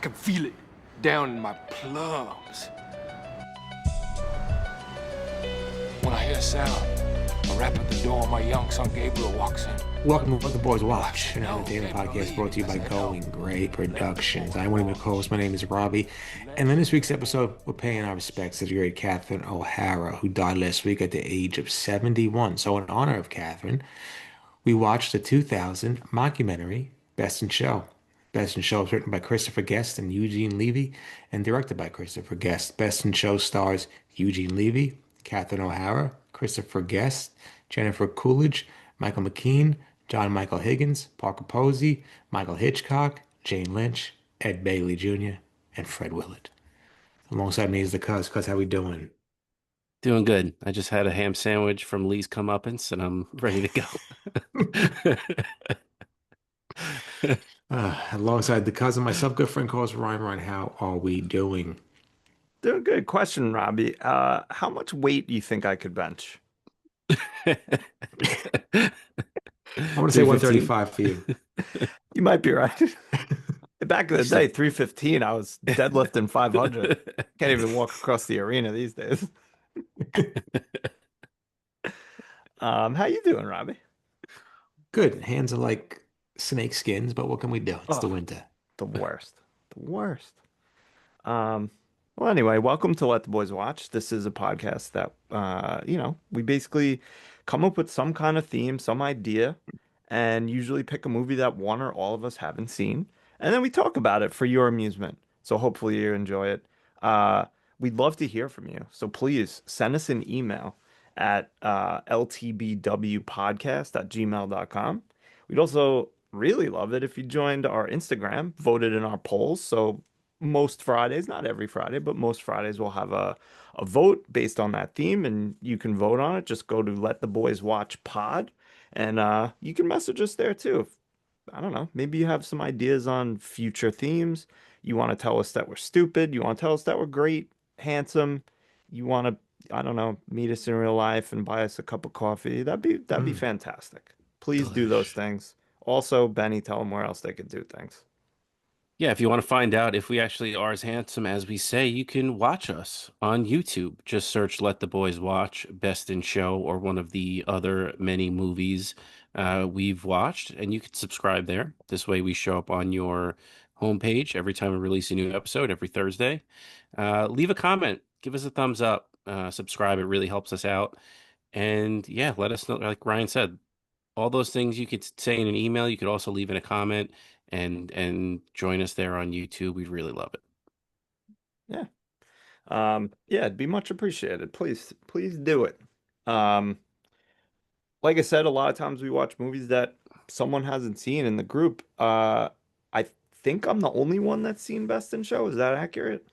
can feel it down in my plums. When I hear a sound, a rap at the door, my young son Gabriel walks in. Welcome to Let the Boys Watch, an daily podcast brought to you by Going Gray Productions. I'm one of your co-hosts. My name is Robbie. And in this week's episode, we're paying our respects to the great Catherine O'Hara, who died last week at the age of 71. So in honor of Catherine, we watched the 2000 mockumentary, Best in Show. Best in Show is written by Christopher Guest and Eugene Levy and directed by Christopher Guest. Best in Show stars Eugene Levy, Catherine O'Hara, Christopher Guest, Jennifer Coolidge, Michael McKean, John Michael Higgins, Parker Posey, Michael Hitchcock, Jane Lynch, Ed Bailey Jr., and Fred Willard. Alongside me is the cuz. Cuz, how we doing? Doing good. I just had a ham sandwich from Lee's Comeuppance, and I'm ready to go. Alongside the cousin, myself, good friend, calls Ryan. How are we doing? Doing good. Question, Robbie. How much weight do you think I could bench? I'm going to say 135 for you. You might be right. Back in the day, 315, I was deadlifting 500. Can't even walk across the arena these days. How you doing, Robbie? Good. Hands are like snake skins, but what can we do? It's the winter. The worst. The worst. Well, anyway, welcome to Let the Boys Watch. This is a podcast that, we basically come up with some kind of theme, some idea, and usually pick a movie that one or all of us haven't seen. And then we talk about it for your amusement. So hopefully you enjoy it. We'd love to hear from you. So please send us an email at ltbwpodcast@gmail.com. We'd also really love it if you joined our Instagram, voted in our polls. So most Fridays, not every Friday, but most Fridays we'll have a vote based on that theme, and you can vote on it. Just go to Let the Boys Watch Pod, and you can message us there too. I don't know, maybe you have some ideas on future themes. You want to tell us that we're stupid. You want to tell us that we're great, handsome. You want to, I don't know, meet us in real life and buy us a cup of coffee. That'd be fantastic. Please do those things. Also, Benny, tell them where else they could do things. Yeah, if you want to find out if we actually are as handsome as we say, you can watch us on YouTube. Just search Let the Boys Watch, Best in Show, or one of the other many movies we've watched, and you can subscribe there. This way we show up on your homepage every time we release a new episode, every Thursday. Leave a comment, give us a thumbs up, subscribe. It really helps us out. And yeah, let us know, like Ryan said, all those things you could say in an email. You could also leave in a comment and join us there on YouTube. We'd really love it. Yeah. It'd be much appreciated. Please do it. Like I said, a lot of times we watch movies that someone hasn't seen in the group. I think I'm the only one that's seen Best in Show. Is that accurate?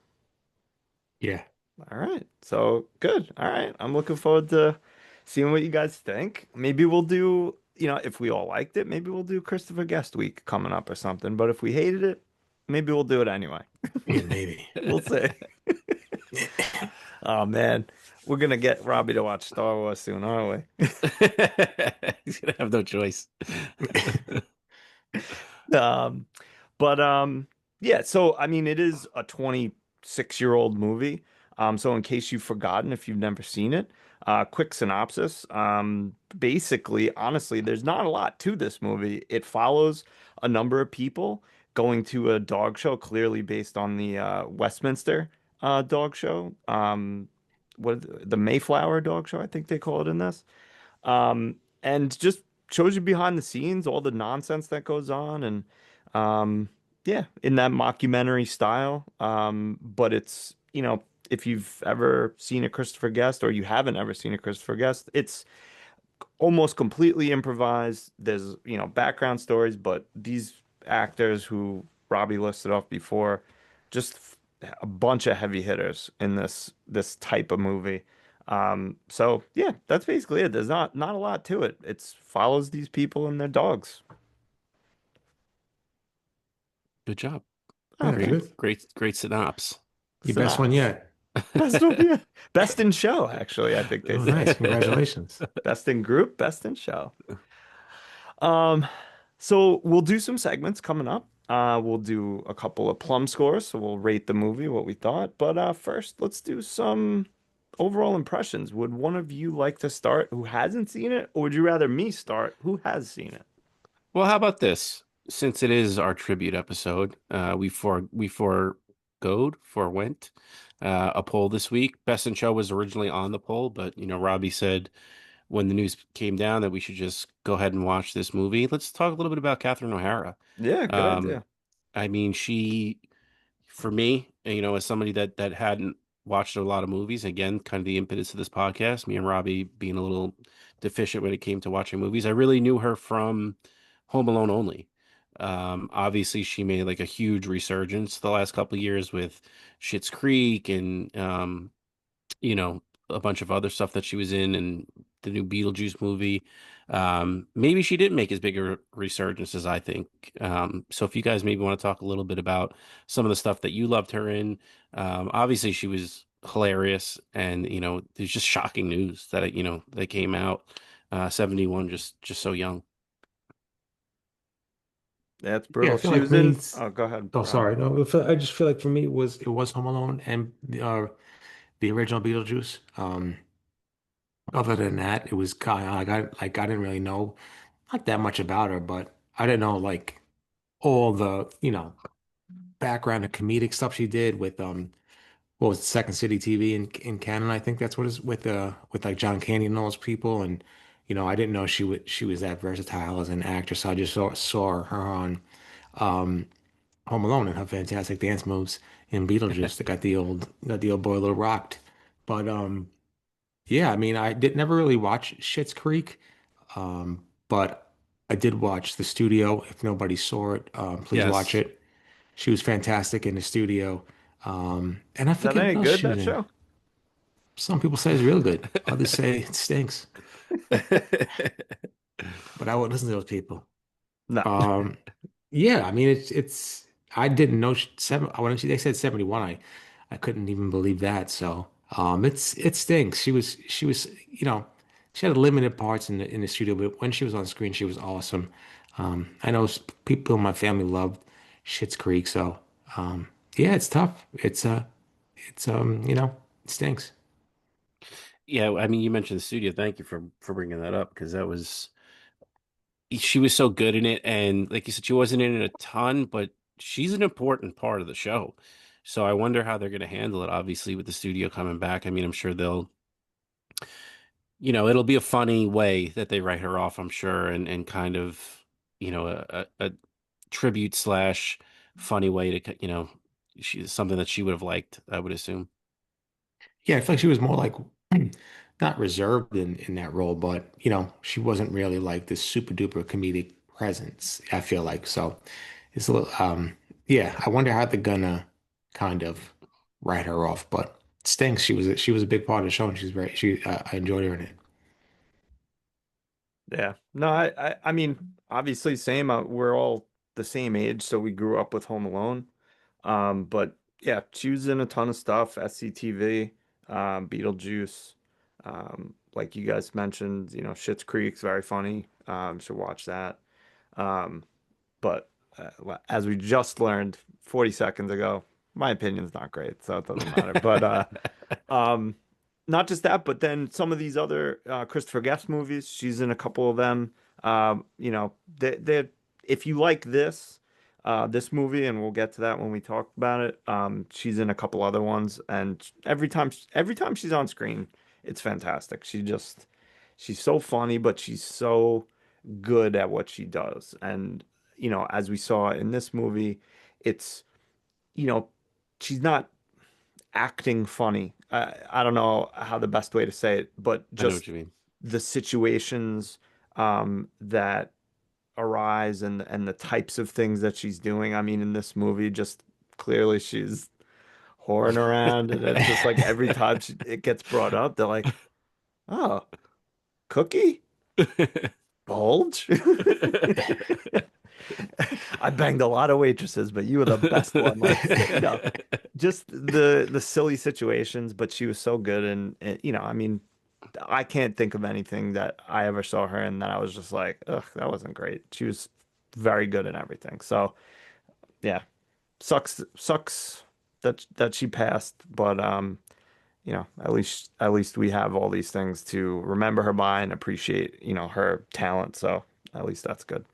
Yeah. All right. So good. All right. I'm looking forward to seeing what you guys think. Maybe we'll do, if we all liked it, maybe we'll do Christopher Guest Week coming up or something. But if we hated it, maybe we'll do it anyway. Yeah, maybe. We'll see. Oh, man. We're going to get Robbie to watch Star Wars soon, aren't we? He's going to have no choice. Yeah. So, I mean, it is a 26-year-old movie. So in case you've forgotten, if you've never seen it, quick synopsis. Basically, honestly, there's not a lot to this movie. It follows a number of people going to a dog show, clearly based on the Westminster dog show. The Mayflower dog show, I think they call it in this. And just shows you behind the scenes, all the nonsense that goes on, and in that mockumentary style. But it's, if you've ever seen a Christopher Guest or you haven't ever seen a Christopher Guest, it's almost completely improvised. There's, background stories, but these actors who Robbie listed off before, just a bunch of heavy hitters in this type of movie. So yeah, that's basically it. There's not a lot to it. It follows these people and their dogs. Good job. Very good. Great synopsis. Your best one yet. Best in show, actually, I think they say. Nice. Congratulations. Best in group, best in show. So we'll do some segments coming up. We'll do a couple of plum scores, so we'll rate the movie, what we thought. But first, let's do some overall impressions. Would one of you like to start who hasn't seen it, or would you rather me start who has seen it? Well, how about this? Since it is our tribute episode, we forewent a poll this week. Best in Show was originally on the poll, but Robbie said when the news came down that we should just go ahead and watch this movie. Let's talk a little bit about Catherine O'Hara. Yeah, good Um, idea. I mean, for me, as somebody that hadn't watched a lot of movies, again, kind of the impetus of this podcast, me and Robbie being a little deficient when it came to watching movies, I really knew her from Home Alone only. Obviously, she made like a huge resurgence the last couple of years with Schitt's Creek and you know, a bunch of other stuff that she was in and the new Beetlejuice movie. Maybe she didn't make as big a resurgence as I think. So if you guys maybe want to talk a little bit about some of the stuff that you loved her in, obviously she was hilarious, and there's just shocking news that that came out. 71, just so young. That's Yeah, I brutal. feel She like was me. in. Oh, go ahead, Oh, Rob. sorry. No, I just feel like for me it was Home Alone and the original Beetlejuice. Other than that, it was kind of I didn't really know not that much about her, but I didn't know like all the background and comedic stuff she did with what was it, Second City TV in Canada. I think that's what is with like John Candy and all those people. And I didn't know she was that versatile as an actress. So I just saw her on um Home Alone and her fantastic dance moves in Beetlejuice that got the old boy a little rocked. But yeah, I mean I did never really watch Schitt's Creek. But I did watch The Studio. If nobody saw it, please watch Yes. it. She was fantastic in The Studio. And I Is that forget any what else good, she was that in. show? Some people say it's real good. Others say it stinks. But I won't listen to those people. No. Um, yeah, I mean it's I didn't know they said 71, I couldn't even believe that. So it stinks. She was she had limited parts in the studio, but when she was on screen, she was awesome. I know people in my family loved Schitt's Creek, so yeah, it's tough. It's it stinks. Yeah, I mean, you mentioned the studio. Thank you for bringing that up because she was so good in it, and like you said, she wasn't in it a ton, but she's an important part of the show. So I wonder how they're going to handle it. Obviously, with the studio coming back, I mean, I'm sure it'll be a funny way that they write her off. I'm sure, and kind of, a tribute slash funny way to, she's something that she would have liked, I would assume. Yeah, I feel like she was more like not reserved in that role, but she wasn't really like this super duper comedic presence, I feel like. So it's a little yeah, I wonder how they're gonna kind of write her off, but it stinks. She was a big part of the show and I enjoyed her in it. Yeah. No, I mean, obviously, same. We're all the same age, so we grew up with Home Alone. But yeah, she was in a ton of stuff, SCTV, Beetlejuice, like you guys mentioned, Schitt's Creek's very funny. Should watch that. Um, but as we just learned 40 seconds ago, my opinion's not great, so it doesn't matter. But um, not just that, but then some of these other Christopher Guest movies, she's in a couple of them. They if you like this movie, and we'll get to that when we talk about it. She's in a couple other ones, and every time she's on screen, it's fantastic. She's so funny, but she's so good at what she does. And as we saw in this movie, it's you know, she's not acting funny. I don't know how the best way to say it, but I know what just you mean. the situations that arise and the types of things that she's doing. I mean, in this movie, just clearly she's whoring around, and it's just like every time it gets brought up, they're like, "Oh, cookie bulge." I banged a lot of waitresses, but you were the best one. Like, just the silly situations, but she was so good. And I mean, I can't think of anything that I ever saw her in that I was just like, ugh, that wasn't great. She was very good in everything. So Yeah, sucks that she passed, but at least we have all these things to remember her by and appreciate, her talent. So at least that's good.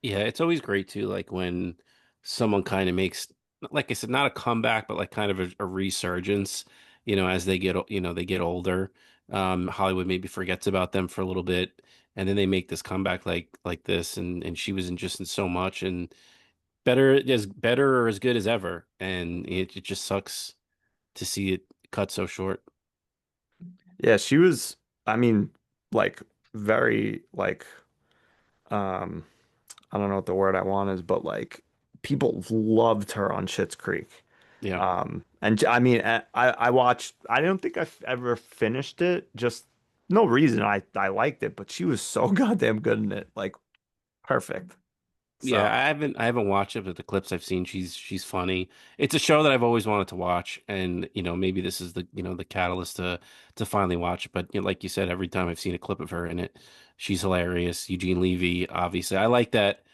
Yeah, it's always great too, like when someone kind of makes, like I said, not a comeback, but like kind of a resurgence, as they get, they get older. Hollywood maybe forgets about them for a little bit, and then they make this comeback like this, and she was in just in so much, and better or as good as ever, and it just sucks to see it cut so short. Yeah, she was, I mean, like very like um I don't know what the word I want is, but like people loved her on Schitt's Creek. Yeah. And I mean, I watched. I don't think I've ever finished it. Just no reason. I liked it, but she was so goddamn good in it. Like perfect. Yeah, So I haven't watched it, but the clips I've seen, she's funny. It's a show that I've always wanted to watch, and maybe this is the catalyst to finally watch it. But like you said, every time I've seen a clip of her in it, she's hilarious. Eugene Levy, obviously, I like that.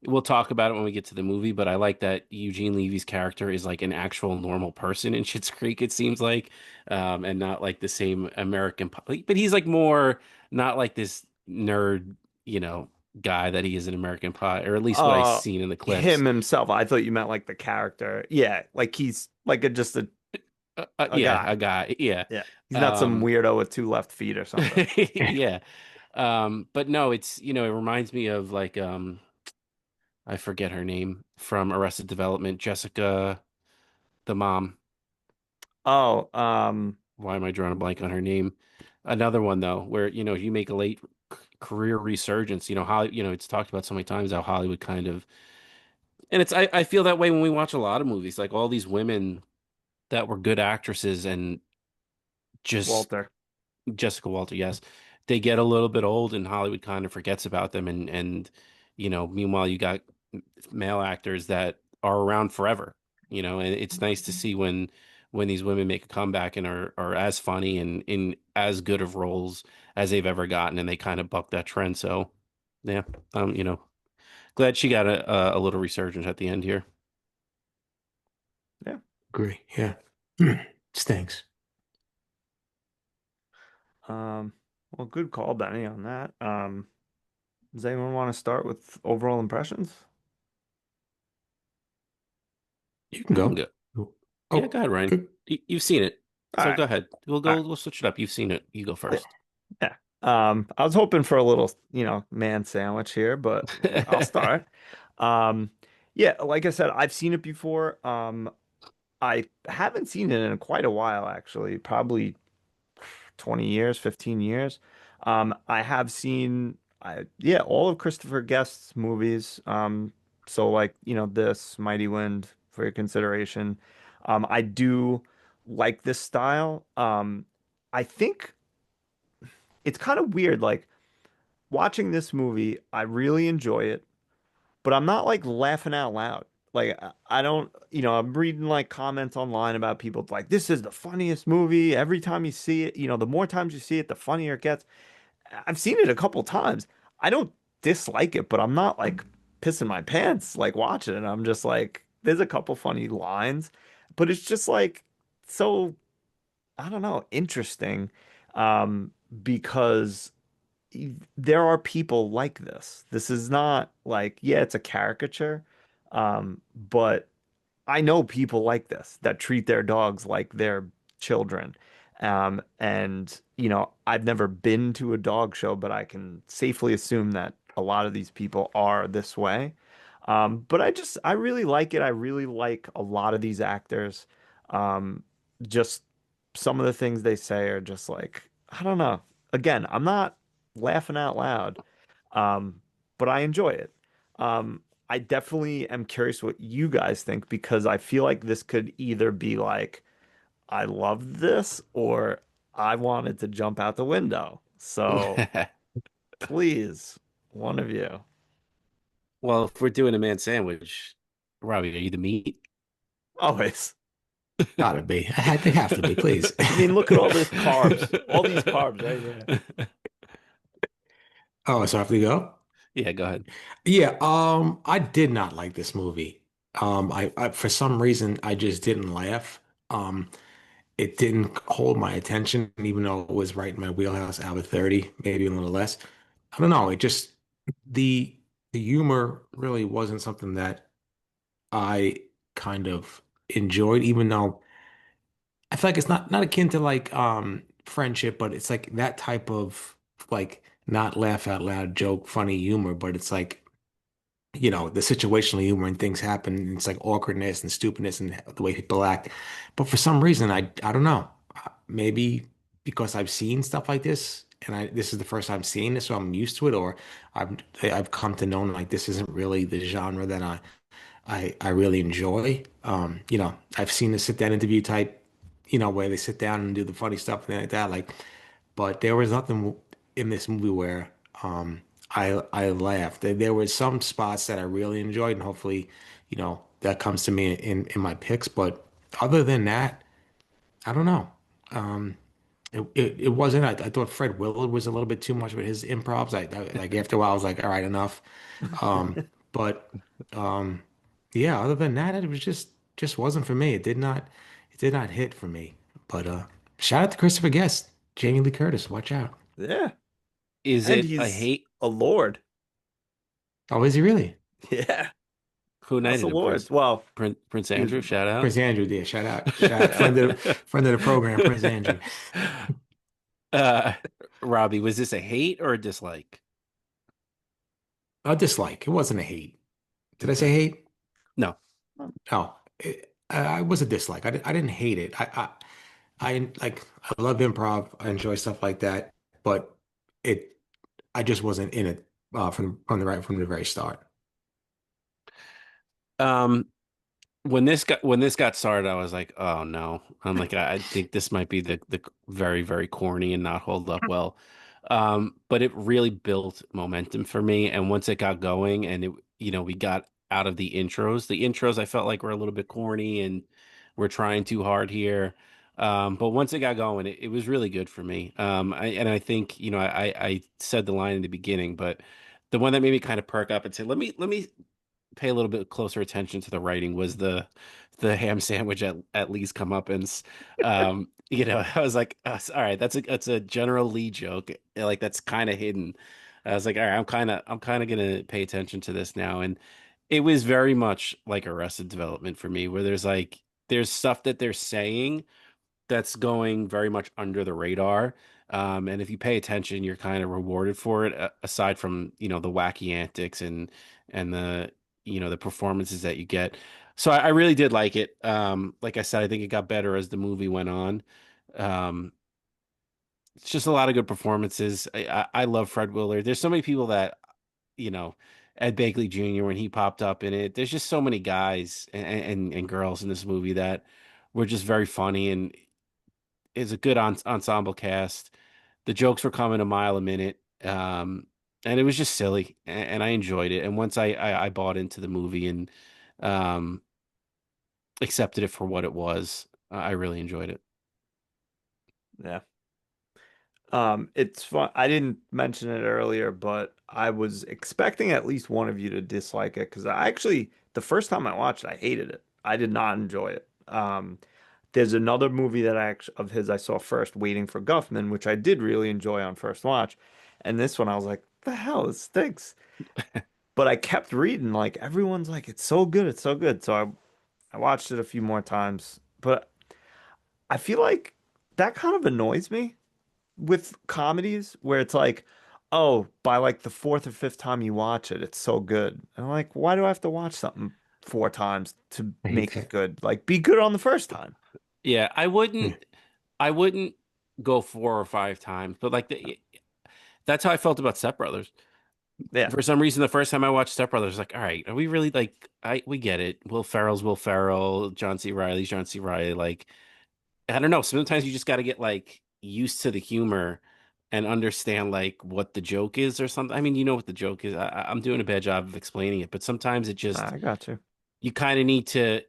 We'll talk about it when we get to the movie, but I like that Eugene Levy's character is like an actual normal person in Schitt's Creek. It seems like, and not like the same American, but he's like more not like this nerd, you know guy that he is in American Pie, or at least what I've uh seen in the him clips. himself. I thought you meant like the character. Yeah, like he's like just a Yeah, guy. a guy. Yeah. Yeah, he's not some Um, weirdo with two left feet or something. yeah. But no, it reminds me of like, I forget her name from Arrested Development, Jessica, the mom. Oh, Why am I drawing a blank on her name? Another one though, where, you make a late career resurgence, how, it's talked about so many times how Hollywood kind of, and I feel that way when we watch a lot of movies, like all these women that were good actresses and just Walter. Jessica Walter, yes. They get a little bit old and Hollywood kind of forgets about them, and meanwhile you got male actors that are around forever, and it's nice to see when these women make a comeback and are as funny and in as good of roles as they've ever gotten, and they kind of buck that trend. So yeah, glad she got a little resurgence at the end here. Yeah. Agree. Yeah. Stinks. Um. Well, good call, Benny, on that. Does anyone want to start with overall impressions? You can You can go. go. Yeah, go Oh, ahead, Ryan. good. You've seen it, All so right. go ahead. We'll All go. right. We'll switch it up. You've seen it. You go first. Yeah. I was hoping for a little, man sandwich here, but I'll start. Um, yeah, like I said, I've seen it before. I haven't seen it in quite a while, actually, probably 20 years, 15 years. I have seen, yeah, all of Christopher Guest's movies. So like, this Mighty Wind for your consideration. I do like this style. I think it's kind of weird. Like watching this movie, I really enjoy it, but I'm not like laughing out loud. Like I don't, I'm reading like comments online about people like this is the funniest movie. Every time you see it, the more times you see it, the funnier it gets. I've seen it a couple times. I don't dislike it, but I'm not like pissing my pants like watching it. I'm just like there's a couple funny lines, but it's just like so I don't know, interesting because there are people like this. This is not like, yeah, it's a caricature, but I know people like this that treat their dogs like their children. And, I've never been to a dog show, but I can safely assume that a lot of these people are this way. But I really like it. I really like a lot of these actors. Um, just some of the things they say are just like, I don't know. Again, I'm not laughing out loud, um, but I enjoy it. I definitely am curious what you guys think because I feel like this could either be like, I love this or I wanted to jump out the window. So please, one of you. Well, if we're doing a man sandwich, Robbie, are you the meat? Always. Gotta be. They have to be, please. I mean, look at all this carbs, all these carbs right here. Oh, so I have to go? Yeah, go ahead. Yeah, I did not like this movie. I for some reason I just didn't laugh. Um, it didn't hold my attention, even though it was right in my wheelhouse, hour 30, maybe a little less. I don't know. It just the the humor really wasn't something that I kind of enjoyed, even though I feel like it's not akin to like friendship, but it's like that type of like not laugh out loud joke, funny humor, but it's like the situational humor and things happen and it's like awkwardness and stupidness and the way people act. But for some reason, I don't know. Maybe because I've seen stuff like this and this is the first time seeing this, so I'm used to it, or I've come to know like this isn't really the genre that I really enjoy. I've seen the sit down interview type, where they sit down and do the funny stuff and like that. But there was nothing in this movie where I laughed. There were some spots that I really enjoyed, and hopefully, that comes to me in my picks. But other than that, I don't know. Um, it wasn't. I thought Fred Willard was a little bit too much with his improvs. Like after a while, I was like, all right, enough. But um, yeah, other than that, it was just wasn't for me. It did not hit for me. But shout out to Christopher Guest, Jamie Lee Curtis. Watch out. Yeah. Is And it a he's hate? a lord. Oh, is he really? Yeah. Who House knighted of him? Lords. Well, Prince he was Andrew, shout out. Prince Andrew, yeah, shout out, friend of the program, Prince Andrew. uh, Robbie, was this a hate or a dislike? A dislike. It wasn't a hate. Did I say okay. hate? No. No, I was a dislike. I didn't hate it. I love improv. I enjoy stuff like that, but it I just wasn't in it from the very start. Um, when this got started, I was like, oh no. I'm like, I think this might be the very, very corny and not hold up well. But it really built momentum for me. And once it got going and we got out of the intros. The intros I felt like were a little bit corny and we're trying too hard here. But once it got going, it was really good for me. And I think, I said the line in the beginning, but the one that made me kind of perk up and say, let me pay a little bit closer attention to the writing was the ham sandwich at least comeuppance. I was like, all right, that's a General Lee joke. Like that's kind of hidden. I was like, all right, I'm kind of gonna pay attention to this now. And it was very much like Arrested Development for me, where there's stuff that they're saying that's going very much under the radar. And if you pay attention, you're kind of rewarded for it, aside from, the wacky antics and the performances that you get. So I really did like it. Like I said, I think it got better as the movie went on. Um, it's just a lot of good performances. I love Fred Willard. There's so many people that, you know, Ed Begley Jr. when he popped up in it. There's just so many guys and girls in this movie that were just very funny and is a good ensemble cast. The jokes were coming a mile a minute. And it was just silly and I enjoyed it. And once I bought into the movie and um, accepted it for what it was, I really enjoyed it. Yeah. It's fun. I didn't mention it earlier, but I was expecting at least one of you to dislike it because the first time I watched it, I hated it. I did not enjoy it. There's another movie that of his I saw first, Waiting for Guffman, which I did really enjoy on first watch. And this one I was like, the hell, this stinks. But I kept reading, like everyone's like, it's so good, it's so good. So I watched it a few more times. But I feel like that kind of annoys me with comedies where it's like, oh, by like the fourth or fifth time you watch it, it's so good. And I'm like, why do I have to watch something four times to I hate make it that. good? Like, be good on the first time. Yeah, I Yeah. wouldn't I wouldn't go 4 or 5 times, but like that's how I felt about Step Brothers. Yeah. For some reason, the first time I watched Step Brothers, like, all right, are we really like we get it. Will Ferrell's Will Ferrell, John C. Riley's John C. Riley. Like, I don't know. Sometimes you just got to get like used to the humor and understand like what the joke is or something. I mean, you know what the joke is. I'm doing a bad job of explaining it, but sometimes it just I got you. you kind of need to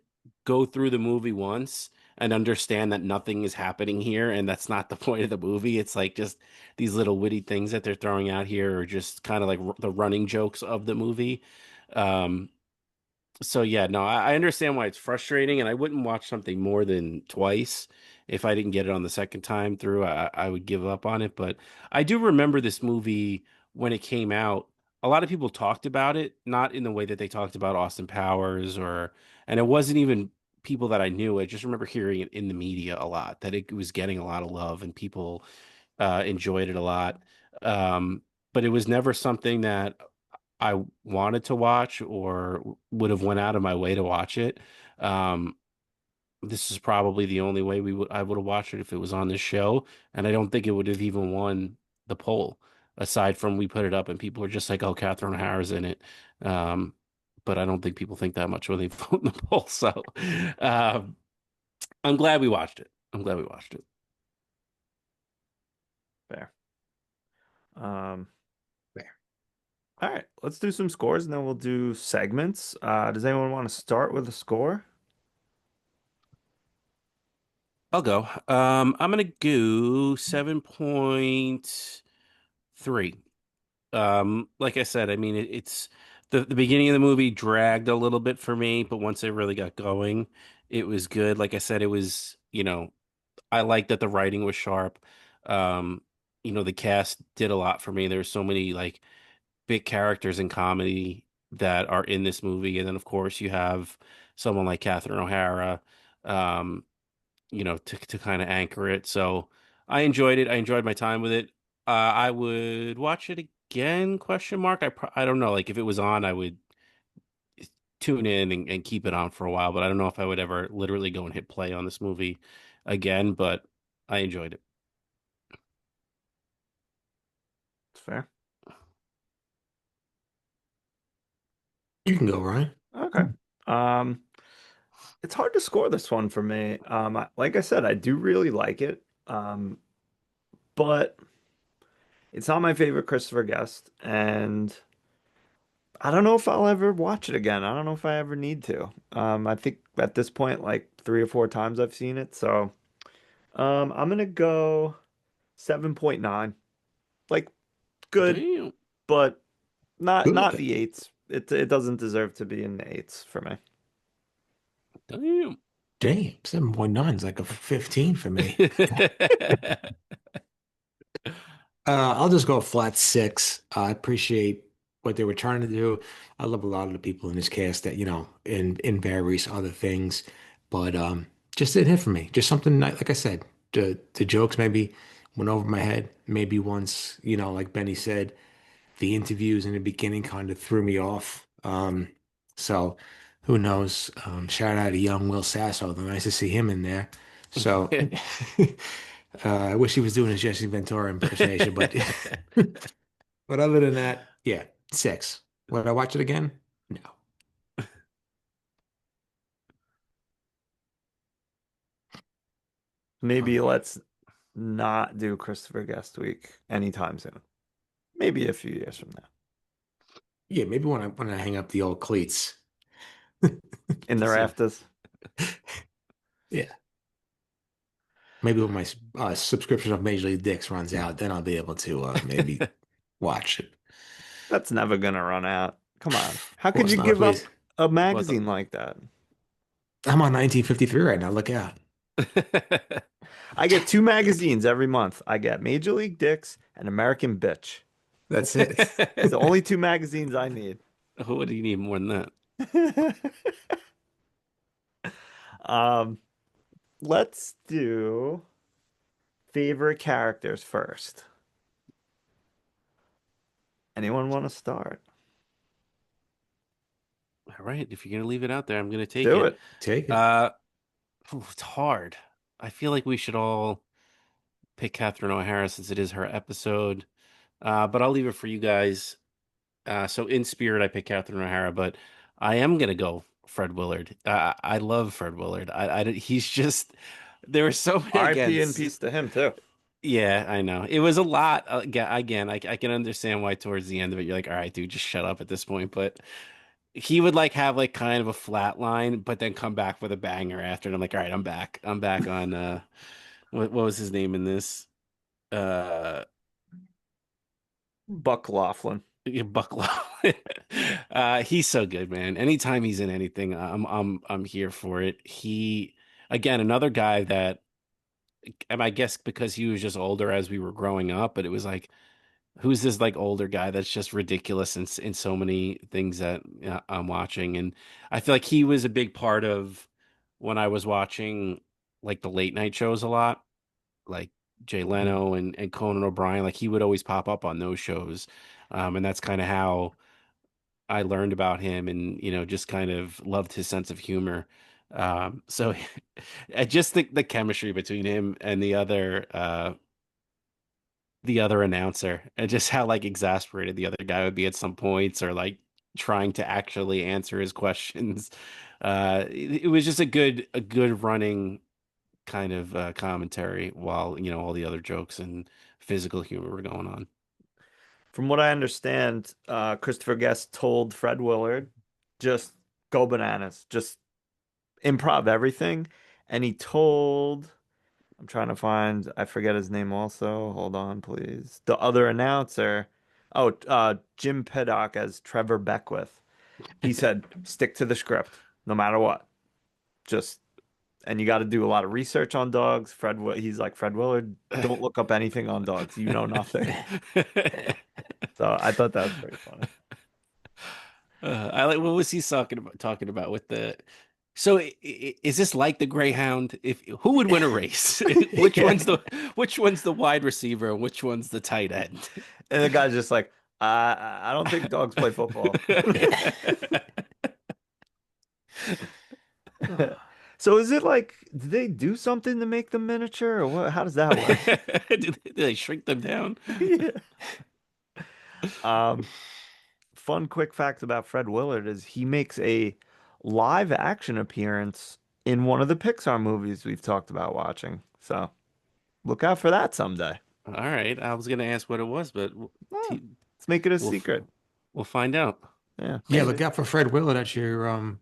go through the movie once and understand that nothing is happening here, and that's not the point of the movie. It's like just these little witty things that they're throwing out here are just kind of like the running jokes of the movie. Um, so yeah, no, I understand why it's frustrating, and I wouldn't watch something more than twice. If I didn't get it on the second time through, I would give up on it. But I do remember this movie when it came out. A lot of people talked about it, not in the way that they talked about Austin Powers and it wasn't even people that I knew. I just remember hearing it in the media a lot, that it was getting a lot of love and people enjoyed it a lot. Um, but it was never something that I wanted to watch or would have went out of my way to watch it. Um, this is probably the only way I would have watched it if it was on this show, and I don't think it would have even won the poll. Aside from we put it up and people were just like, "Oh, Catherine O'Hara's in it," um, but I don't think people think that much when they vote in the poll. So um, I'm glad we watched it. I'm glad we watched it. Fair. Um, There. all right, let's do some scores and then we'll do segments. Does anyone want to start with a score? I'll go. I'm gonna go 7.3. Like I said, I mean it's the beginning of the movie dragged a little bit for me, but once it really got going, it was good. Like I said, it was, I like that the writing was sharp. Um, the cast did a lot for me. There's so many like big characters in comedy that are in this movie, and then of course you have someone like Catherine O'Hara. Um, to kind of anchor it. So I enjoyed it. I enjoyed my time with it. I would watch it again, question mark. I don't know. Like if it was on, I would tune in and keep it on for a while, but I don't know if I would ever literally go and hit play on this movie again, but I enjoyed it. It's fair. You can go, Ryan. Okay. Um, it's hard to score this one for me. Like I said, I do really like it. But it's not my favorite Christopher Guest, and I don't know if I'll ever watch it again. I don't know if I ever need to. I think at this point, like 3 or 4 times I've seen it, so I'm gonna go 7.9. Like good, Damn. but not Good. the eights. It doesn't deserve to be in the eights for me. Damn. Damn, 7.9 is like a 15 for me. I'll just go a flat 6. I appreciate what they were trying to do. I love a lot of the people in this cast that, in various other things, but just didn't hit for me. Just something like I said, the jokes maybe went over my head. Maybe once, like Benny said, the interviews in the beginning kind of threw me off. So who knows? Shout out to young Will Sasso. Nice to see him in there. So I wish he was doing his Jesse Ventura impersonation, but but other than that, yeah, 6. Would I watch it again? No. All Maybe right. let's not do Christopher Guest week anytime soon. Maybe a few years from now. Yeah, maybe when I hang up the old cleats. In the So, rafters. Yeah. Maybe when my subscription of Major League Dicks runs out, then I'll be able to maybe watch it. That's never gonna run out. Come on. How Of could course you not. give Please. up a well, magazine like that? I'm on 1953 right now. Look out. I get 2 magazines every month. I get Major League Dicks and American Bitch. That's it. It's the only 2 magazines I need. what do you need more than that? Um, let's do favorite characters first. Anyone want to start? All right, if you're gonna leave it out there, I'm gonna take Do it. it. Take it. Uh, it's hard. I feel like we should all pick Catherine O'Hara since it is her episode. But I'll leave it for you guys. So in spirit, I pick Catherine O'Hara, but I am gonna go Fred Willard. I love Fred Willard. He's just there were so many RIP in peace to him too. Yeah, I know. It was a lot. Again, I can understand why towards the end of it, you're like, all right, dude, just shut up at this point. But he would like have like kind of a flat line, but then come back with a banger after. And I'm like, all right, I'm back. I'm back on what was his name in this? Uh Buck Laughlin. Buck Lowe. He's so good, man. Anytime he's in anything, I'm here for it. He again, another guy that and I guess because he was just older as we were growing up, but it was like who's this like older guy that's just ridiculous in so many things that I'm watching, and I feel like he was a big part of when I was watching like the late night shows a lot, like Jay Leno and Conan O'Brien. Like he would always pop up on those shows, and that's kind of how I learned about him, and just kind of loved his sense of humor. So I just think the chemistry between him and the other announcer and just how like exasperated the other guy would be at some points or like trying to actually answer his questions. It was just a good running kind of commentary while all the other jokes and physical humor were going on. From what I understand, Christopher Guest told Fred Willard, just go bananas, just improv everything. And he told, I'm trying to find, I forget his name also. Hold on, please. The other announcer, Jim Paddock as Trevor Beckwith. He said, stick to the script, no matter what. Just, and you got to do a lot of research on dogs. He's like, Fred Willard, don't look up anything on dogs. You know nothing. So I thought that was pretty funny. I like what was he talking about with the so is this like the Greyhound? If who would win a race? Which Yeah. one's the which one's the wide receiver and which one's the tight end? And the guy's just like, I don't think dogs play football. So is it like, did they do something to make them miniature or what? How does that work? Do they shrink them down? Yeah. Um, Fun quick fact about Fred Willard is he makes a live action appearance in one of the Pixar movies we've talked about watching. So look out for that someday. All right, I was gonna ask what it was, but Oh, t- let's make it a we'll secret. we'll find out. Yeah, Yeah, maybe. look out for Fred Willard at your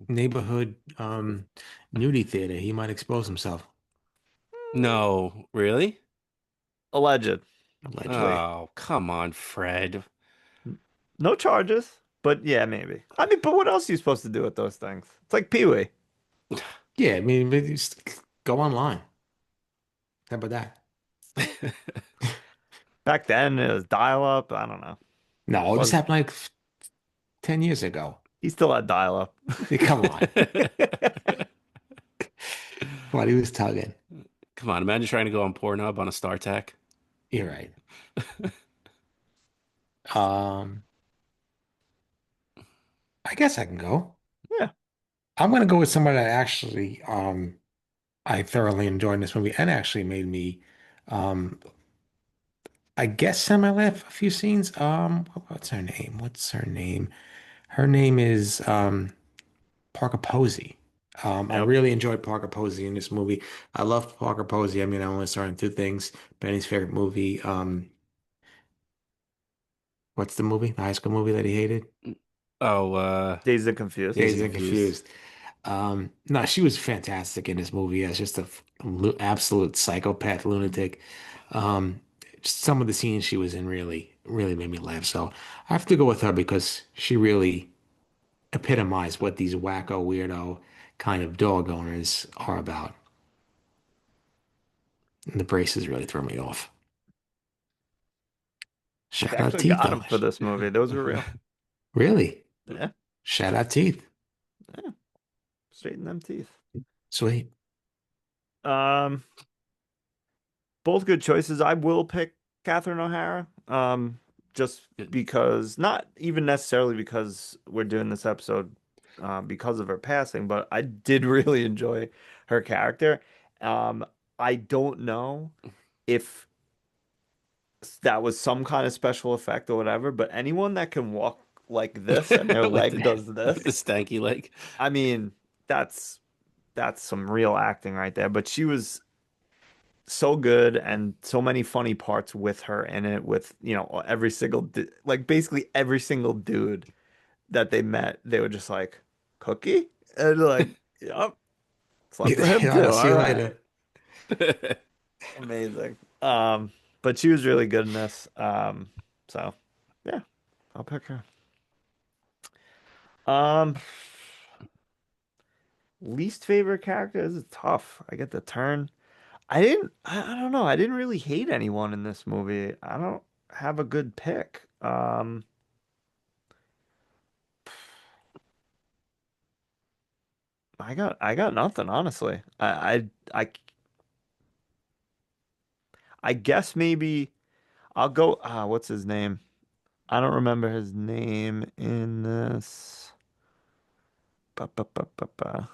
neighborhood nudie theater. He might expose himself, No, really? Alleged. allegedly. Oh, come on, Fred. No charges, but yeah, maybe. I mean, but what else are you supposed to do with those things? It's like Pee-wee. Yeah, I mean, but just go online. How about that? Back then it was dial-up. I don't know. No, this Was happened like 10 years ago. he still had dial-up? Come on. What he was tugging. Come on, imagine trying to go on Pornhub on a StarTAC. You're right. Um, I guess I can go. Yeah. I'm gonna go with somebody that actually I thoroughly enjoyed in this movie and actually made me um I guess semi-laugh a few scenes. What's her name? What's her name? Her name is Parker Posey. I Yep. really enjoyed Parker Posey in this movie. I love Parker Posey. I mean, I only saw him in two things. Benny's favorite movie. What's the movie? The high school movie that he hated? Oh, Dazed and Confused. Dazed Dazed and and Confused. Confused. No, she was fantastic in this movie as just a absolute psychopath lunatic. Um, some of the scenes she was in really, really made me laugh. So I have to go with her because she really epitomized what these wacko, weirdo kind of dog owners are about. And the braces really throw me off. They Shout out actually Teeth, got though. him for this movie. Those were real. Really? Yeah. Shout out Teeth. Yeah. Straighten them teeth. Sweet. Um, both good choices. I will pick Catherine O'Hara. Just because, not even necessarily because we're doing this episode because of her passing, but I did really enjoy her character. Um, I don't know if that was some kind of special effect or whatever, but anyone that can walk like this and their With leg the does with the this, stanky leg. I mean, that's some real acting right there. But she was so good and so many funny parts with her in it with, every single like basically every single dude that they met, they were just like, Cookie? And like, yep, slept with him Yeah, too. I'll see All you right. later. Amazing. But she was really good in this. So yeah, I'll pick her. Um, least favorite character is tough. I get the turn. I don't know. I didn't really hate anyone in this movie. I don't have a good pick. I got nothing, honestly. I guess maybe I'll go what's his name? I don't remember his name in this. Ba, ba, ba, ba, ba.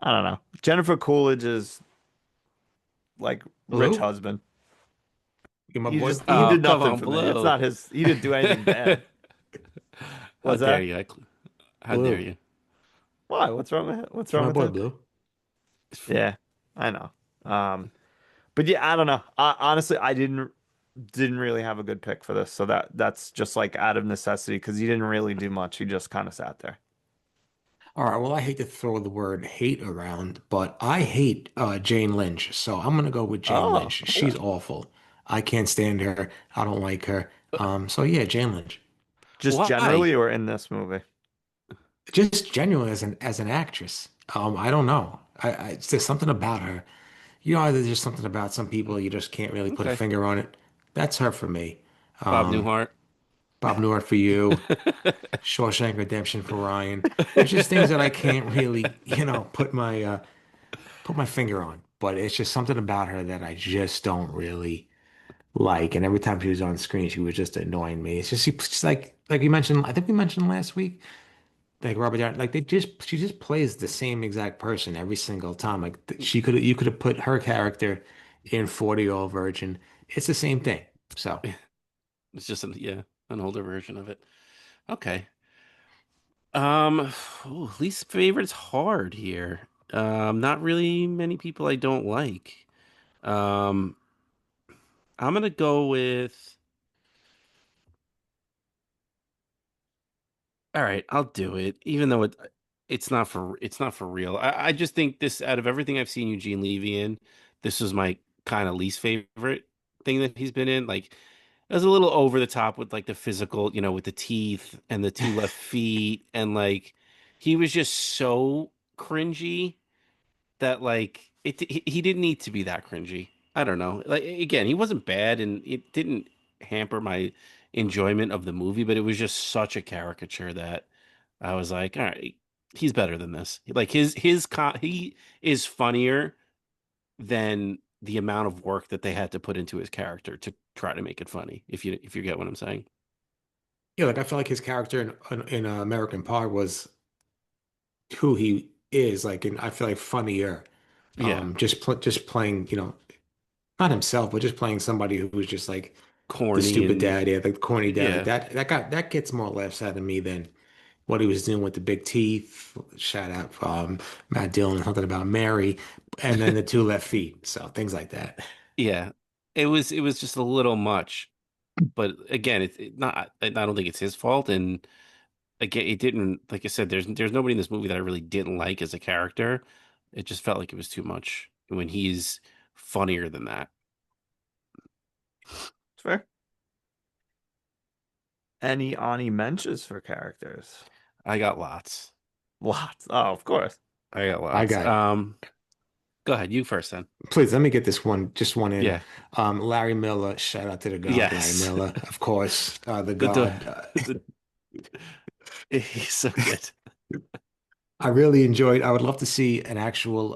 I don't know. Jennifer Coolidge is like rich Blue, husband. you my He boy just he Oh, Blue. did come nothing on, for me. It's Blue. not his. He didn't do anything bad. How Was dare that? you? How dare Blue, you? Why? What's wrong with it? What's you wrong my with boy him? Blue. Yeah, I know. Um, but yeah, I don't know. Honestly, I didn't really have a good pick for this, so that's just like out of necessity because he didn't really do much. He just kind of sat there. All right, well, I hate to throw the word hate around, but I hate Jane Lynch, so I'm gonna go with Jane Oh, Lynch. She's okay. awful. I can't stand her. I don't like her. So yeah, Jane Lynch. Just Why? generally or in this movie? Just genuine as an actress. I don't know. It's just something about her. You know, there's just something about some people you just can't really put a Okay. finger on it. That's her for me. Bob Um, Newhart. Bob Newhart for you. Shawshank Redemption for Ryan. There's just things that I can't really, put my finger on. But it's just something about her that I just don't really like. And every time she was on screen, she was just annoying me. It's just she's like you mentioned. I think we mentioned last week, like Robert Downey. Like she just plays the same exact person every single time. Like you could have put her character in 40-Year-Old Virgin. It's the same thing. So. It's just an older version of it. Okay. Least favorite's hard here. Not really many people I don't like. Um, I'm gonna go with. All right, I'll do it, even though it's not for real. I just think this out of everything I've seen Eugene Levy in, this was my kind of least favorite thing that he's been in. Like it was a little over the top with like the physical, with the teeth and the two left feet, and like he was just so cringy that like he didn't need to be that cringy. I don't know. Like again, he wasn't bad and it didn't hamper my enjoyment of the movie, but it was just such a caricature that I was like, all right, he's better than this. Like he is funnier than the amount of work that they had to put into his character to try to make it funny. If you get what I'm saying. Yeah, like I feel like his character in American Pie was who he is, like, and I feel like funnier. Yeah, Just playing, not himself, but just playing somebody who's just like the corny stupid and dad, yeah, the corny dad, like yeah. that gets more laughs out of me than what he was doing with the big teeth. Shout out Matt Dillon, something about Mary, and then the two left feet. So things like that. Yeah. It was just a little much. But again, it's not. I don't think it's his fault. And again, it didn't. Like I said, there's nobody in this movie that I really didn't like as a character. It just felt like it was too much when he's funnier than that. It's fair. Any Ani mentions for characters? I got lots. Lots. Oh, of course. I got I lots. got Go ahead. You first, then. Please let me get this one, just one in. Yeah. Larry Miller, shout out to the God, Larry Yes. Miller, of course, the The door. God. The, he's so good. I really enjoyed. I would love to see an actual,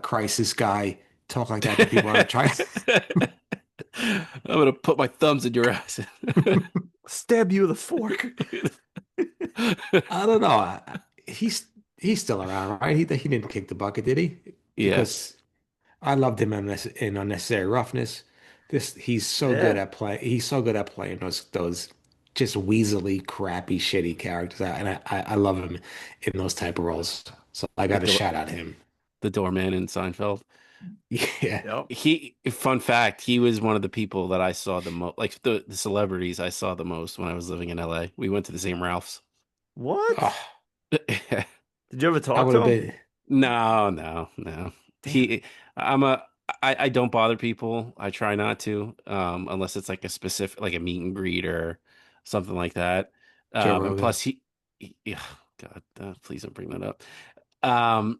crisis guy talk like that to people. I try. I'm gonna put my thumbs in your ass. Stab you with a fork. I don't know. He's still around, right? He didn't kick the bucket, did he? Yes. Because I loved him in Unnecessary Roughness. He's so good Yeah. at play. He's so good at playing those just weaselly, crappy, shitty characters, and I love him in those type of roles. So I The got to door shout out him. the doorman in Seinfeld. Yeah. Yep. Fun fact, he was one of the people that I saw the most, like the celebrities I saw the most when I was living in LA. We went to the same Ralph's. What? Oh, Did you ever I talk would to have him? been. No, no, no. Damn. He, I'm a, I don't bother people. I try not to, unless it's like a specific, like a meet and greet or something like that. Joe And Rogan. plus yeah, God, please don't bring that up. Um,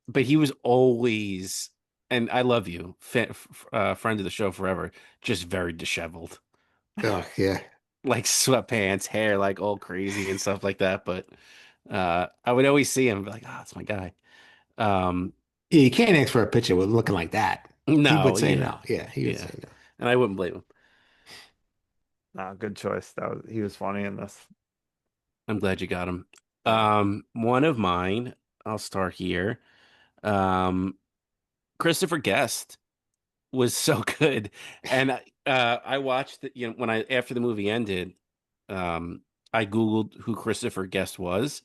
but he was always, and I love you, friend of the show forever, just very disheveled, Oh, yeah. like sweatpants, hair like all crazy and stuff like that. But I would always see him and be like, oh, that's my guy. Um, Yeah, you can't ask for a picture with looking like that. He would no, say yeah, no. Yeah, he would yeah, say no. and I wouldn't blame him. Nah, good choice. He was funny in this. I'm glad you got him. Yeah. One of mine, I'll start here. Um, Christopher Guest was so good, and I watched it, when I after the movie ended, um, I Googled who Christopher Guest was,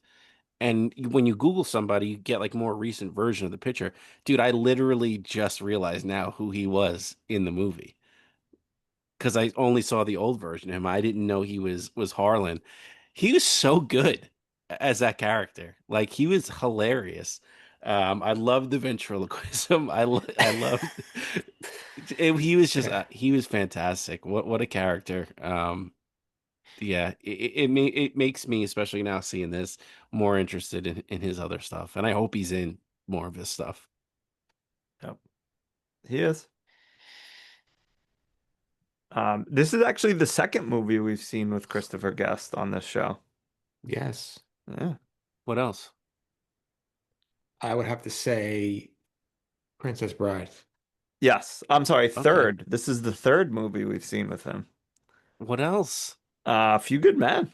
and when you Google somebody, you get like more recent version of the picture. Dude, I literally just realized now who he was in the movie because I only saw the old version of him. I didn't know he was Harlan. He was so good as that character. Like he was hilarious. I loved the ventriloquism. I loved he was just Yeah. he was fantastic. What a character. Yeah, it makes me, especially now seeing this, more interested in his other stuff, and I hope he's in more of his stuff. Yep. He is. This is actually the second movie we've seen with Christopher Guest on this show. Yes. Yeah. What else? I would have to say Princess Bride. Yes. I'm sorry, Okay. third. This is the third movie we've seen with him. What else? A Few Good Men.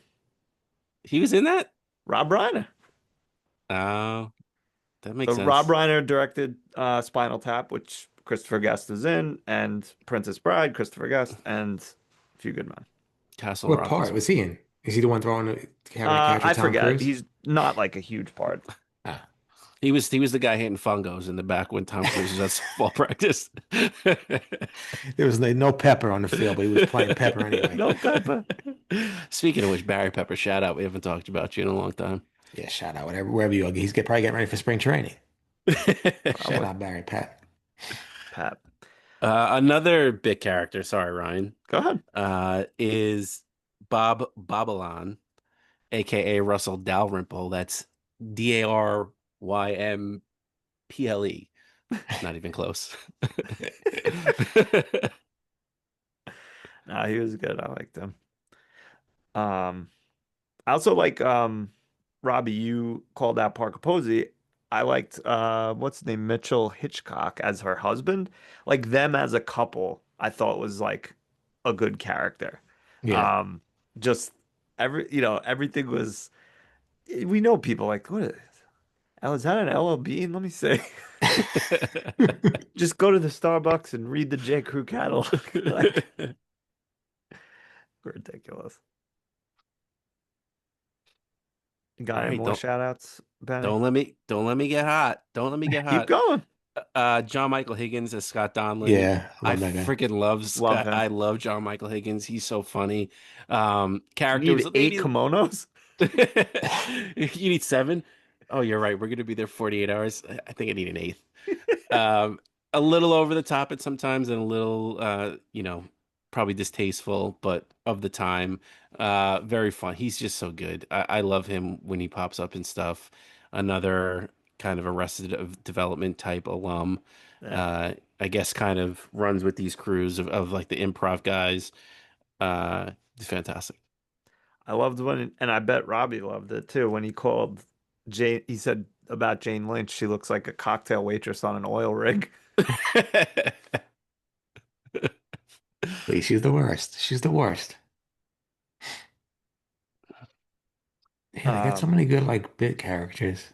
He was in that? Rob Reiner. Oh, that makes So Rob sense. Reiner directed Spinal Tap, which Christopher Guest is in, and Princess Bride, Christopher Guest, and A Few Good Men. Castle What Rock part was. was he in? Is he the one having a catch I with Tom forget. Cruise? He's not like a huge part. Ah, He was the guy hitting fungos in the back when Tom Cruise was at softball practice. there was no pepper on the field, but he was playing pepper anyway. No Pepper. Speaking of which, Barry Pepper, shout out. We haven't talked about you in a long time. Yeah, shout out wherever you go. Probably getting ready for spring training. Shout Probably out Barry Pat. Pat. Another big character, sorry, Ryan, Go ahead. is Bob Babalon, aka Russell Dalrymple. That's Darymple. Not even close. Nah, he was good. I liked him. Um, I also like Robbie, you called out Parker Posey. I liked what's his name, Mitchell Hitchcock as her husband. Like them as a couple, I thought was like a good character. Yeah. Um, just everything was we know people like what is oh, is that an LLB? Let me say. Just go to the Starbucks and read the J. Crew catalog. Like ridiculous. You All got any right, more shout outs, Benny? don't let me get hot. Don't let me get Keep hot. going. John Michael Higgins as Scott Donlin. Yeah, I I love that guy. freaking love Love Scott. him. I love John Michael Higgins. He's so funny. You Character need was eight maybe kimonos? you need seven. Oh, you're right. We're gonna be there 48 hours. I think I need an eighth. Um, a little over the top at sometimes, and a little, probably distasteful, but of the time, very fun. He's just so good. I love him when he pops up and stuff. Another kind of Arrested Development type alum. Yeah. I guess kind of runs with these crews of like the improv guys. He's fantastic. I loved when, and I bet Robbie loved it too, when he called Jane, he said about Jane Lynch, she looks like a cocktail waitress on an oil rig. Please, she's the worst. She's the worst. Man, they got so Um, many good like bit characters.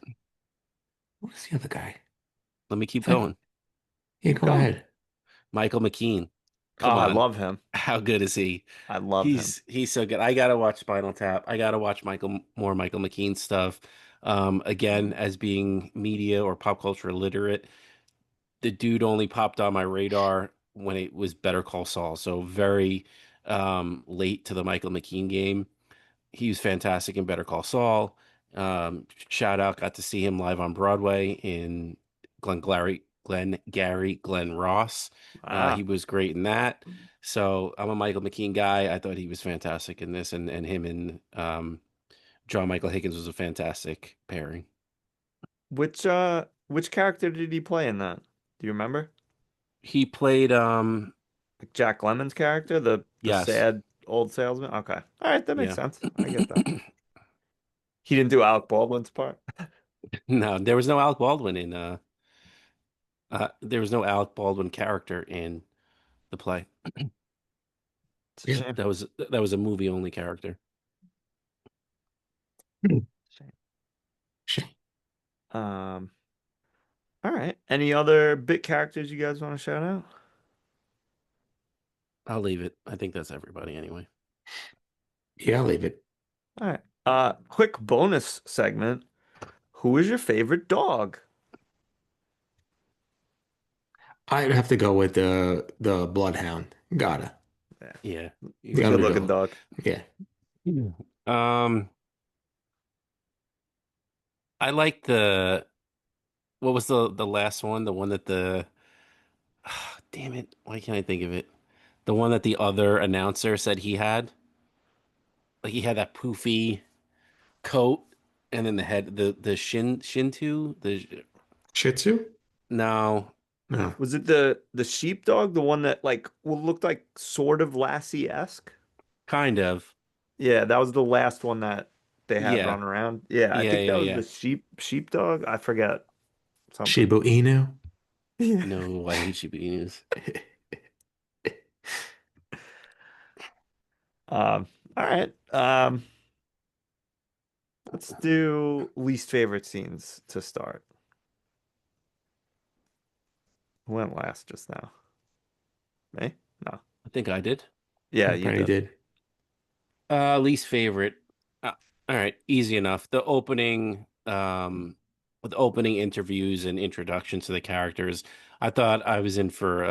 What's the other guy? Let me keep It's like, going. yeah, keep go going. ahead. Michael McKean. Oh, Come I on. love him. How good is he? I love him. He's so good. I gotta watch Spinal Tap. I gotta watch Michael McKean stuff. Again, as being media or pop culture literate, the dude only popped on my radar when it was Better Call Saul. So very late to the Michael McKean game. He was fantastic in Better Call Saul. Shout out, got to see him live on Broadway in Glenn Ross. He Ah, was great in that. So I'm a Michael McKean guy. I thought he was fantastic in this, and him and John Michael Higgins was a fantastic pairing. which character did he play in that? Do you remember? He played Like Jack Lemmon's character, the yes, sad old salesman. Okay, all right, that makes yeah. sense. I get that. He didn't do Alec Baldwin's part. No, there was no Alec Baldwin in there was no Alec Baldwin character in the play. It's a Yeah. shame. That was a movie only character. Shame. Shit. Um, all right. Any other bit characters you guys want to shout out? I'll leave it. I think that's everybody anyway. Yeah, I'll leave it. All right. Quick bonus segment. Who is your favorite dog? I'd have to go with the Bloodhound. Gotta. Yeah, Yeah. he's a Gotta good looking go. dog. Yeah. Um, I like the what was the last one? The one that the damn it, why can't I think of it? The one that the other announcer said he had. Like he had that poofy coat and then the head the shintu, the Shih Tzu? no, No. Was it the sheepdog, the one that like looked like sort of Lassie-esque? kind of. Yeah, that was the last one that they had Yeah. run around. Yeah, I Yeah, think yeah, that was yeah. the sheepdog. I forget something. Shiba Inu? Yeah. No, why didn't she be used? Um, all right. Let's do least favorite scenes to start. Who went last just now? Me? No. I think I did. Yeah, I you probably did. did. Least favorite. All right, easy enough. The opening, with opening interviews and introductions to the characters, I thought I was in for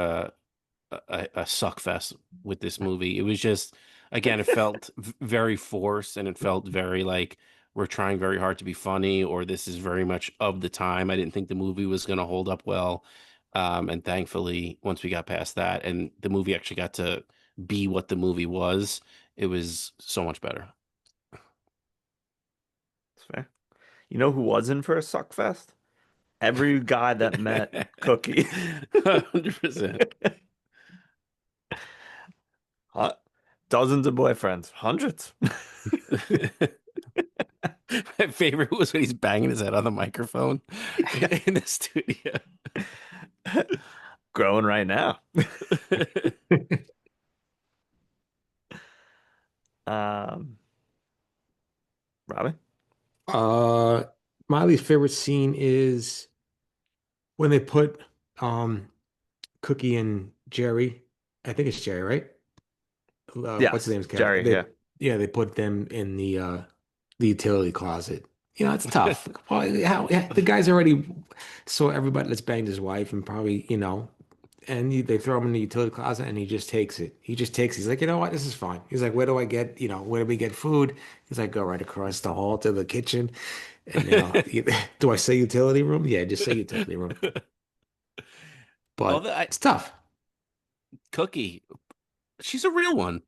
a suck fest with this movie. It was just, again, it felt very forced, and it felt very like we're trying very hard to be funny, or this is very much of the time. I didn't think the movie was going to hold up well, and thankfully, once we got past that, and the movie actually got to be what the movie was, it was so much better. That's fair. You know who was in for a suck fest? Every guy that met Cookie. 100%. Huh? Dozens of boyfriends, hundreds. My favorite was when he's banging his head on the microphone in the studio. Growing right now. Um, Robbie? Uh, my least favorite scene is when they put Cookie and Jerry. I think it's Jerry, right? What's his Yes, name's character? Jerry, yeah. They put them in the utility closet. You know, it's tough. Well, how yeah, the guy's already saw everybody that's banged his wife and probably, and they throw him in the utility closet and he just takes it. He just takes it. He's like, you know what, this is fine. He's like, where do I get, where do we get food? He's like, go right across the hall to the kitchen. And do I say utility room? Yeah, just say utility room. But Although it's tough. Cookie, she's a real one.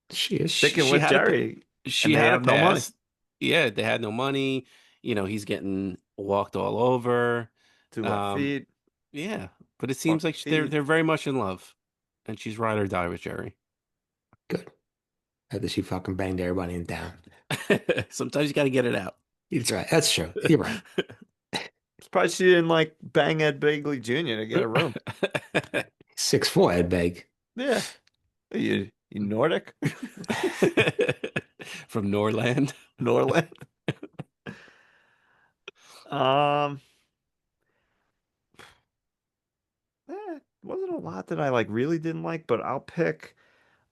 She is. Sticking She with had a Jerry, she and they had a have no money. past. Yeah, they had no money. He's getting walked all over. Two left Um, feet, yeah, but it seems fucked like they're teeth. they're very much in love, and she's ride or die with Jerry. Good. After she fucking banged everybody in town. Sometimes you got to get it out. That's right. That's true. You're right. Surprised she didn't like bang Ed Begley Jr. to get a room. 6'4", Ed Beg. Yeah. You Nordic? From Norland. Norland? Um, wasn't a lot that I like really didn't like, but I'll pick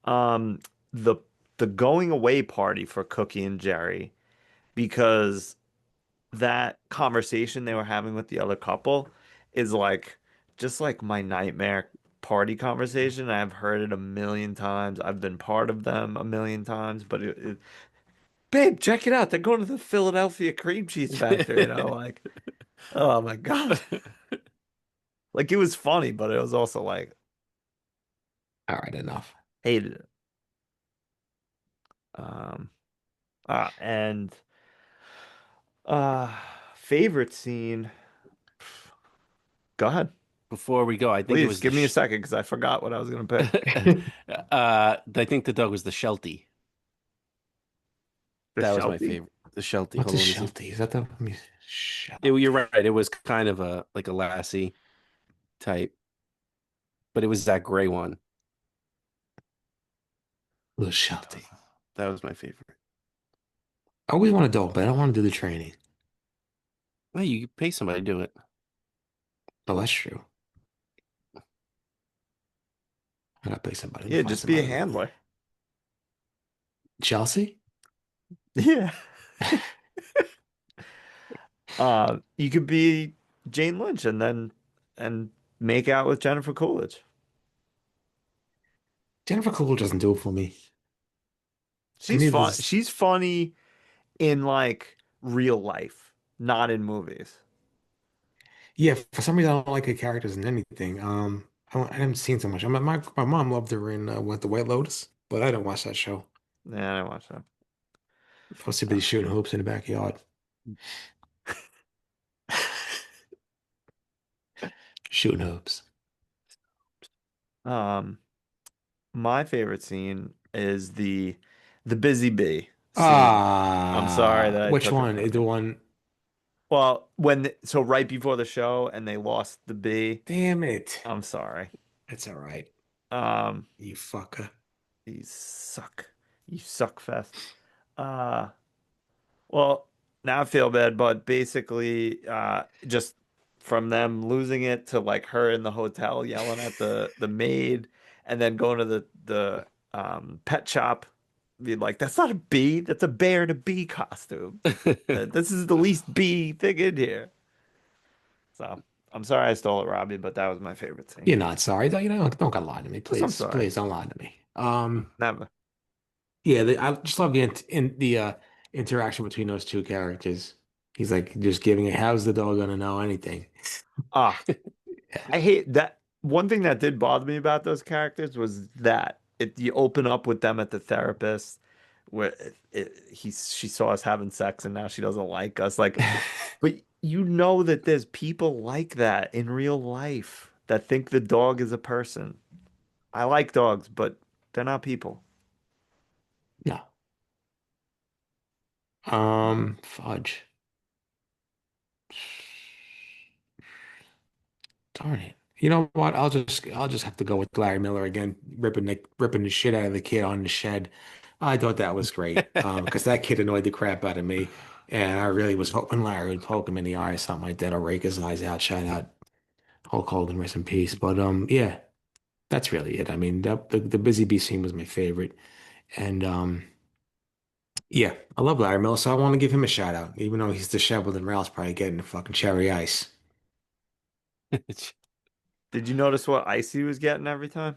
um the the going away party for Cookie and Jerry because that conversation they were having with the other couple, is like just like my nightmare party conversation. I've heard it a million times. I've been part of them a million times, but babe, check it out. They're going to the Philadelphia cream cheese factory, like, oh my God. Like it was funny, but it was also like All right, enough. hated it. Um and uh favorite scene. Go ahead. Before we go, I think it Please was the give me a second because I forgot what I was gonna pick. I think the dog was the Sheltie. The That was my Sheltie? favorite. The Sheltie. What's Hold a on, let me see. Sheltie? Is that the let me You're Sheltie? right. It was kind of a like a Lassie type, but it was that gray one. Little Sheltie. That was my favorite. I always want a dog, but I don't want to do the training. Well, you pay somebody to do it. Oh, that's true. I gotta pay somebody. Let me Yeah, find just be a somebody. handler. Chelsea? Yeah. You could be Jane Lynch and make out with Jennifer Coolidge. Jennifer Coolidge doesn't do it for me. And She's neither fun. does She's funny in like real life, not in movies. yeah, for some reason I don't like her characters in anything. I haven't seen so much. My mom loved her in what the White Lotus, but I don't watch that show. Yeah, I didn't watch that. I was too busy shooting hoops in the backyard. Shooting hoops. Um, my favorite scene is the busy bee scene. I'm sorry Ah, that I which took it one? from Is the you. one? Well, so right before the show and they lost the bee. Damn it. I'm sorry. It's all right. Um, You fucker. you suck. You suck fest. Uh, well, now I feel bad, but basically, just from them losing it to like her in the hotel yelling at the maid, and then going to the pet shop, be like, "That's not a bee. That's a bear in a bee costume. This is the least bee thing in here." So I'm sorry I stole it, Robbie, but that was my favorite scene. You're not sorry. Don't lie to me, Yes, I'm please. sorry. Please don't lie to me. Never. Yeah, I just love the interaction between those two characters. He's like just giving it, how's the dog gonna know anything? Ah, I hate that. One thing that did bother me about those characters was that you open up with them at the therapist where she saw us having sex and now she doesn't like us. Like, but you know that there's people like that in real life that think the dog is a person. I like dogs, but they're not people. No. Fudge. Darn it. You know what? I'll just have to go with Larry Miller again, ripping the shit out of the kid on the shed. I thought that was great. Because that kid annoyed the crap out of me. And I really was hoping Larry would poke him in the eye or something like that, or rake his eyes out, shout out Hulk Hogan, rest in peace. But yeah, that's really it. I mean, the Busy Bee scene was my favorite. And yeah, I love Larry Miller, so I want to give him a shout out, even though he's disheveled and Ralph's probably getting the fucking cherry ice. Did you notice what Icy was getting every time?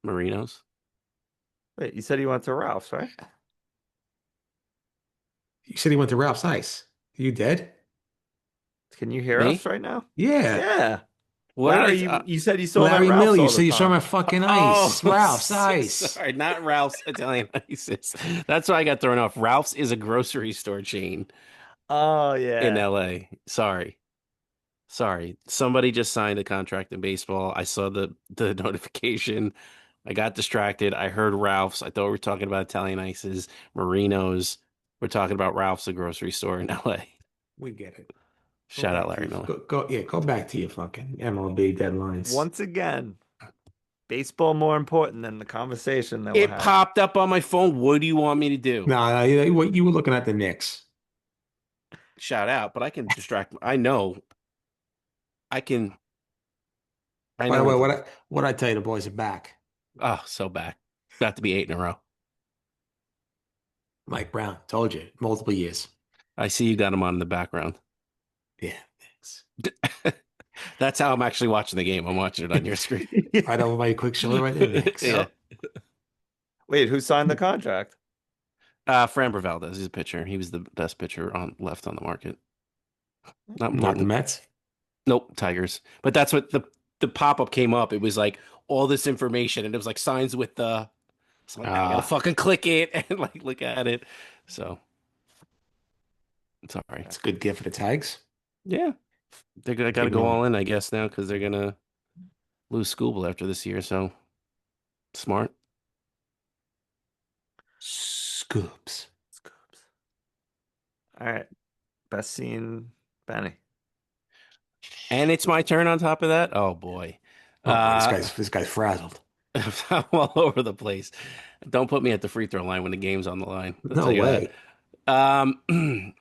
Marinos. Wait, you said he went to Ralph's, right? You said he went to Ralph's Ice. You dead? Can you hear us Me? right now? Yeah. Yeah. What Larry, did you said you saw him at Larry Miller, Ralph's you all the said you saw him time. at fucking Oh, Ice. Ralph's so Ice. sorry, not Ralph's Italian Ices. That's why I got thrown off. Ralph's is a grocery store chain Oh in yeah. LA. Sorry. Sorry. Somebody just signed a contract in baseball. I saw the notification. I got distracted. I heard Ralph's. I thought we were talking about Italian Ices, Marinos. We're talking about Ralph's, a grocery store in LA. We get it. Go Shout out back to Larry your Miller. go back to your fucking MLB deadlines. Once again, baseball more important than the conversation that we're It having. popped up on my phone. What do you want me to do? No, no, you were looking at the Knicks. Shout out, but I can distract. I know. I can. I By know the way, what to do. what I tell you, the boys are back. Oh, so bad. About to be 8 in a row. Mike Brown, told you, multiple years. I see you got him on in the background. Yeah, thanks. That's how I'm actually watching the game. I'm watching it on your screen. Right over my quick shoulder right there. Thanks. Yeah. Wait, who signed the contract? Framber Valdez, he's a pitcher. He was the best pitcher on left on the market. Not Not the important. Mets. Nope, Tigers. But that's what the pop up came up. It was like all this information, and it was like signs with the. So like, now I gotta fucking click it and like look at it. So sorry. It's a good gift for the Tigers. Yeah, they got to go all in, I guess, now because they're gonna lose Scooble after this year. So smart. Scoops. All right. Best scene, Benny. And it's my turn on top of that. Oh boy. Oh, this guy's frazzled. I'm all over the place. Don't put me at the free throw line when the game's on the line. I'll No tell you way. that.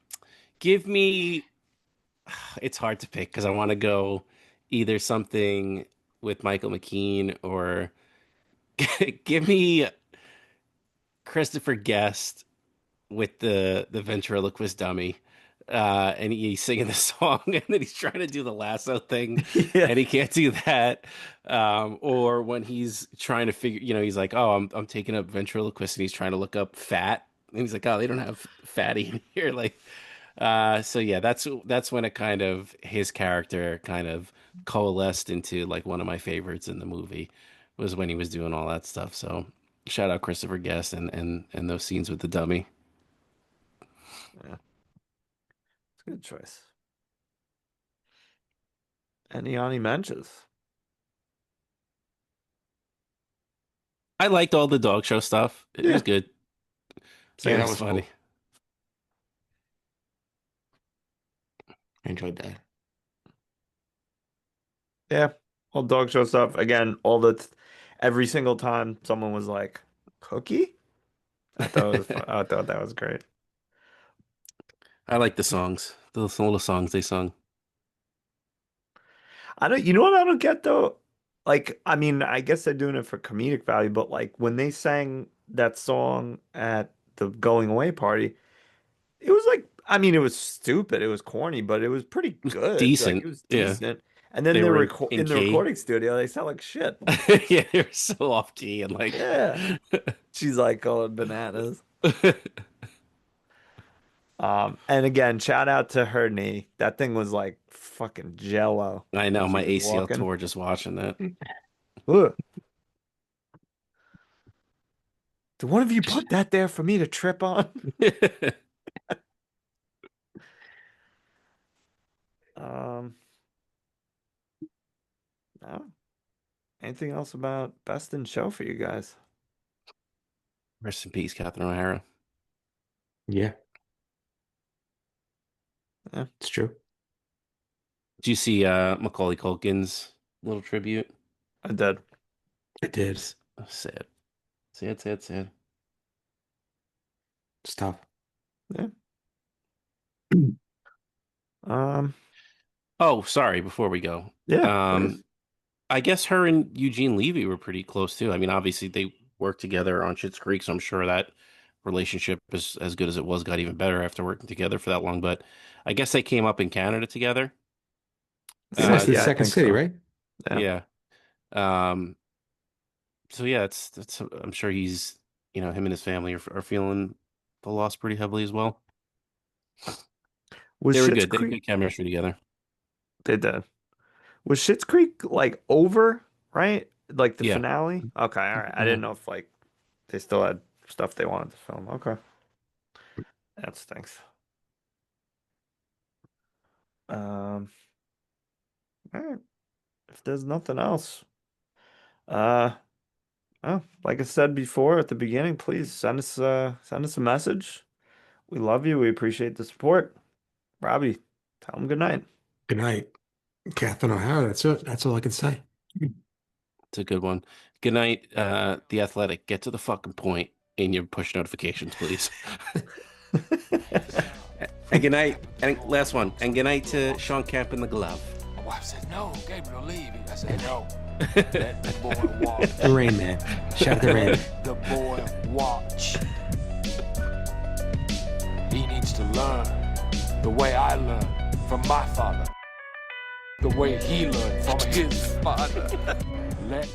Give me. It's hard to pick because I want to go either something with Michael McKean or give me Christopher Guest with the ventriloquist dummy. And he's singing the song, and then he's trying to do the lasso thing, Yeah. and he can't do that. Or when he's trying to figure, he's like, "Oh, I'm taking up ventriloquist," and he's trying to look up fat, and he's like, "Oh, they don't have fatty in here." Like, so yeah, that's when it kind of his character kind of coalesced into like one of my favorites in the movie was when he was doing all that stuff. So shout out Christopher Guest and those scenes with the dummy. Yeah. It's a good choice. Any mentions? I liked all the dog show stuff. It was good. Yeah, It that was was funny. cool. I enjoyed that. Yeah. All dog show stuff. Again, every single time someone was like, "Cookie?" I thought that was great. I like the songs, the little songs they sung. You know what I don't get though? Like, I mean, I guess they're doing it for comedic value, but like when they sang that song at the going away party, it was like, I mean, it was stupid, it was corny, but it was pretty good. Like it Decent. was Yeah. decent. And then They they were were in in the key. recording studio, they sound like shit. Yeah, they were so off key and like Yeah. She's like going bananas. And again, shout out to her knee. That thing was like fucking jello. I know She my was ACL walking. tore just watching that. Ugh. Did one of you put that there for me to trip on? No. Anything else about Best in Show for you guys? Rest in peace, Catherine O'Hara. Yeah. Yeah. It's true. Did you see Macaulay Culkin's little tribute? I did. It did. Sad. Sad. It's tough. Yeah. Oh, sorry, before we go. Yeah. Please. I guess her and Eugene Levy were pretty close too. I mean, obviously they worked together on Schitt's Creek, so I'm sure that relationship is as good as it was, got even better after working together for that long. But I guess they came up in Canada together. That's the Yeah, I second think city, so. right? Yeah. So yeah, it's I'm sure he's, him and his family are feeling the loss pretty heavily as well. Was They were Schitt's good. They had Creek? good chemistry together. They did. Was Schitt's Creek like over, right? Like the Yeah. finale? Okay, all right. I didn't know if like they still had stuff they wanted to film. Okay. That stinks. All right. If there's nothing else, well, like I said before at the beginning, please send us a message. We love you. We appreciate the support. Robbie, tell them good night. Good night. Catherine O'Hara. That's it. That's all I can say. It's a good one. Good night, The Athletic. Get to the fucking point in your push notifications, please. And good night. And last one. And good night to Sean Kemp in the glove. My wife said, no, Gabriel, leave. I said, no. Let the boy watch. The Rain Man. Shout out to Rain Man. The boy watch. He needs to learn. The way I learned from my father. The way he learned from his father. Let